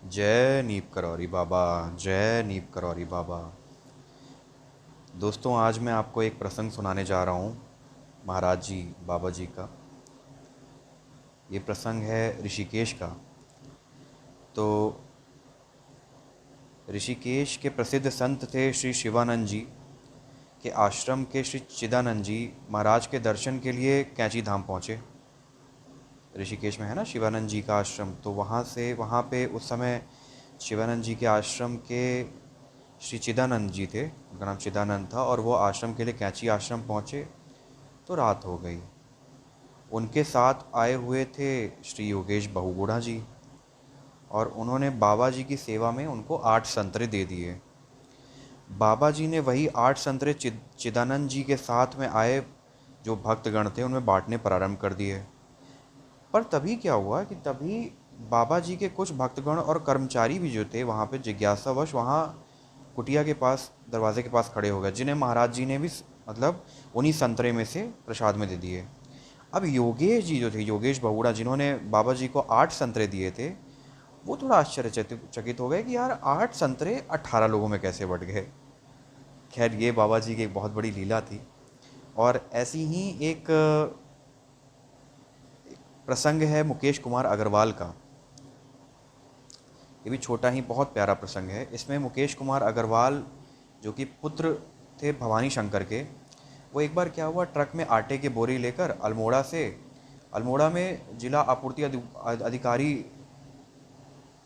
जय नीप करौरी बाबा। जय नीप करौरी बाबा। दोस्तों, आज मैं आपको एक प्रसंग सुनाने जा रहा हूँ महाराज जी बाबा जी का। ये प्रसंग है ऋषिकेश का। तो ऋषिकेश के प्रसिद्ध संत थे श्री शिवानंद जी। के आश्रम के श्री चिदानंद जी महाराज के दर्शन के लिए कैंची धाम पहुँचे। ऋषिकेश में है ना शिवानंद जी का आश्रम, तो वहाँ पे उस समय शिवानंद जी के आश्रम के श्री चिदानंद जी थे। उनका नाम चिदानंद था और वो आश्रम के लिए कैंची आश्रम पहुँचे तो रात हो गई। उनके साथ आए हुए थे श्री योगेश बहुगुणा जी, और उन्होंने बाबा जी की सेवा में उनको 8 संतरे दे दिए। बाबा जी ने वही 8 संतरे चिदानंद जी के साथ में आए जो भक्तगण थे उनमें बांटने प्रारंभ कर दिए। पर तभी क्या हुआ कि तभी बाबा जी के कुछ भक्तगण और कर्मचारी भी जो थे वहाँ पे जिज्ञासावश वहाँ कुटिया के पास, दरवाजे के पास खड़े हो गए, जिन्हें महाराज जी ने भी मतलब उन्हीं संतरे में से प्रसाद में दे दिए। अब योगेश जी जो थे, योगेश बहुगुणा, जिन्होंने बाबा जी को 8 संतरे दिए थे, वो थोड़ा आश्चर्यचकित हो गए कि यार 8 संतरे 18 लोगों में कैसे बट गए। खैर, ये बाबा जी की एक बहुत बड़ी लीला थी। और ऐसी ही एक प्रसंग है मुकेश कुमार अग्रवाल का। ये भी छोटा ही बहुत प्यारा प्रसंग है। इसमें मुकेश कुमार अग्रवाल, जो कि पुत्र थे भवानी शंकर के, वो एक बार क्या हुआ, ट्रक में आटे की बोरी लेकर अल्मोड़ा में जिला आपूर्ति अधिकारी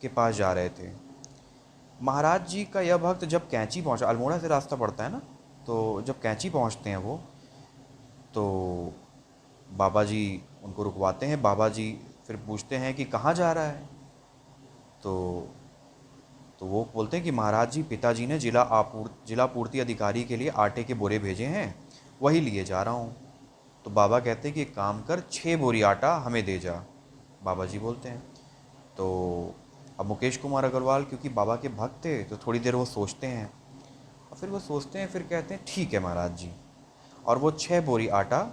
के पास जा रहे थे। महाराज जी का यह भक्त जब कैंची पहुंचा, अल्मोड़ा से रास्ता पड़ता है ना, तो जब कैंची पहुंचते हैं वो, तो बाबा जी उनको रुकवाते हैं। बाबा जी फिर पूछते हैं कि कहाँ जा रहा है। तो तो वो बोलते हैं कि महाराज जी, पिताजी ने जिला पूर्ति अधिकारी के लिए आटे के बोरे भेजे हैं, वही लिए जा रहा हूँ। तो बाबा कहते हैं कि एक काम कर, 6 बोरी आटा हमें दे जा। बाबा जी बोलते हैं। तो अब मुकेश कुमार अग्रवाल क्योंकि बाबा के भक्त थे, तो थोड़ी देर वो सोचते हैं, और फिर वो सोचते हैं, फिर कहते हैं ठीक है महाराज जी। और वो 6 बोरी आटा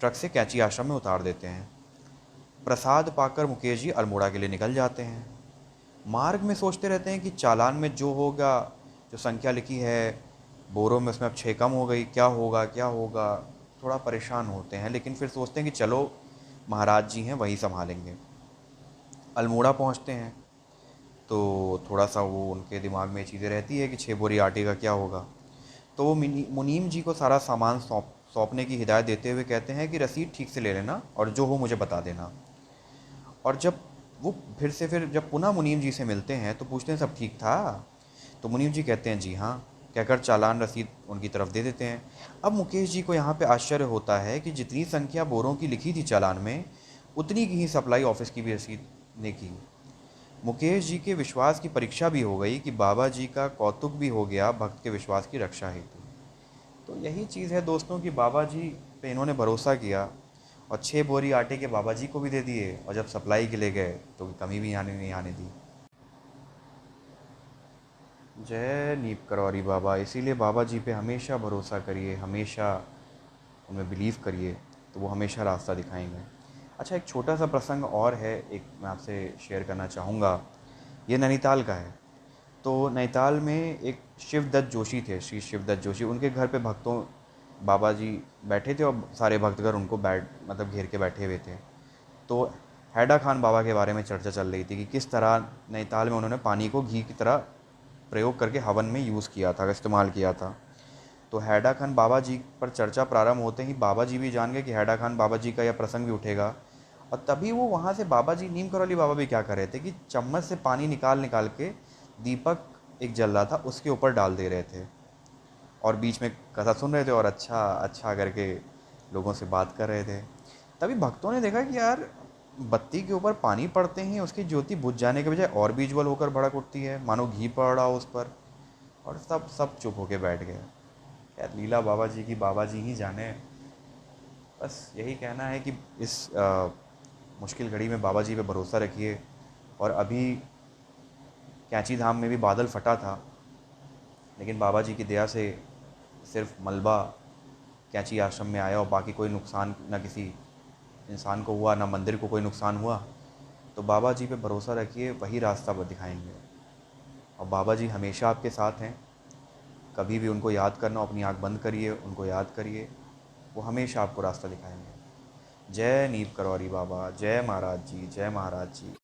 ट्रक से कैंची आश्रम में उतार देते हैं। प्रसाद पाकर मुकेश जी अल्मोड़ा के लिए निकल जाते हैं। मार्ग में सोचते रहते हैं कि चालान में जो होगा, जो संख्या लिखी है बोरों में, उसमें अब 6 कम हो गई, क्या होगा क्या होगा। थोड़ा परेशान होते हैं, लेकिन फिर सोचते हैं कि चलो महाराज जी हैं, वही संभालेंगे। अल्मोड़ा पहुंचते हैं तो थोड़ा सा वो उनके दिमाग में ये चीज़ें रहती है कि 6 बोरी आटे का क्या होगा। तो वो मुनीम जी को सारा सामान सौंपने की हिदायत देते हुए कहते हैं कि रसीद ठीक से ले लेना और जो हो मुझे बता देना। और जब वो फिर जब पुनः मुनीम जी से मिलते हैं तो पूछते हैं सब ठीक था। तो मुनीम जी कहते हैं जी हाँ, कहकर चालान रसीद उनकी तरफ दे देते हैं। अब मुकेश जी को यहाँ पे आश्चर्य होता है कि जितनी संख्या बोरों की लिखी थी चालान में, उतनी की ही सप्लाई ऑफिस की भी रसीद ने की। मुकेश जी के विश्वास की परीक्षा भी हो गई कि बाबा जी का कौतुक भी हो गया भक्त के विश्वास की रक्षा हेतु। तो यही चीज़ है दोस्तों कि बाबा जी पे इन्होंने भरोसा किया, और 6 बोरी आटे के बाबा जी को भी दे दिए, और जब सप्लाई के लिए गए तो कमी भी आने नहीं आने दी। जय नीप करौरी बाबा। इसीलिए बाबा जी पे हमेशा भरोसा करिए, हमेशा उनमें बिलीव करिए, तो वो हमेशा रास्ता दिखाएंगे। अच्छा, एक छोटा सा प्रसंग और है, एक मैं आपसे शेयर करना चाहूँगा। ये नैनीताल का है। तो नैनीताल में एक शिवदत्त जोशी थे, श्री शिवदत्त जोशी। उनके घर पे भक्तों बाबा जी बैठे थे और सारे भक्तगण उनको मतलब घेर के बैठे हुए थे। तो हैडा खान बाबा के बारे में चर्चा चल रही थी कि किस तरह नैनीताल में उन्होंने पानी को घी की तरह प्रयोग करके हवन में यूज़ किया था, इस्तेमाल किया था। तो हैडा खान बाबा जी पर चर्चा प्रारंभ होते ही बाबा जी भी जान गए कि हैडा खान बाबा जी का यह प्रसंग भी उठेगा। और तभी वो वहाँ से, बाबा जी नीम करौली बाबा भी क्या कर रहे थे कि चम्मच से पानी निकाल निकाल के दीपक एक जल रहा था उसके ऊपर डाल दे रहे थे, और बीच में कथा सुन रहे थे और अच्छा अच्छा करके लोगों से बात कर रहे थे। तभी भक्तों ने देखा कि यार, बत्ती के ऊपर पानी पड़ते ही उसकी ज्योति बुझ जाने के बजाय और भी ज्वल होकर भड़क उठती है, मानो घी पड़ रहा हो उस पर। और सब सब चुप होके बैठ गए। यार, लीला बाबा जी की बाबा जी ही जाने। बस यही कहना है कि इस मुश्किल घड़ी में बाबा जी पे भरोसा रखिए। और अभी कैंची धाम में भी बादल फटा था, लेकिन बाबा जी की दया से सिर्फ मलबा कैंची आश्रम में आया, और बाकी कोई नुकसान ना किसी इंसान को हुआ, ना मंदिर को कोई नुकसान हुआ। तो बाबा जी पे भरोसा रखिए, वही रास्ता दिखाएंगे। और बाबा जी हमेशा आपके साथ हैं। कभी भी उनको याद करना, अपनी आँख बंद करिए, उनको याद करिए, वो हमेशा आपको रास्ता दिखाएंगे। जय नीम करौरी बाबा, जय महाराज जी, जय महाराज जी।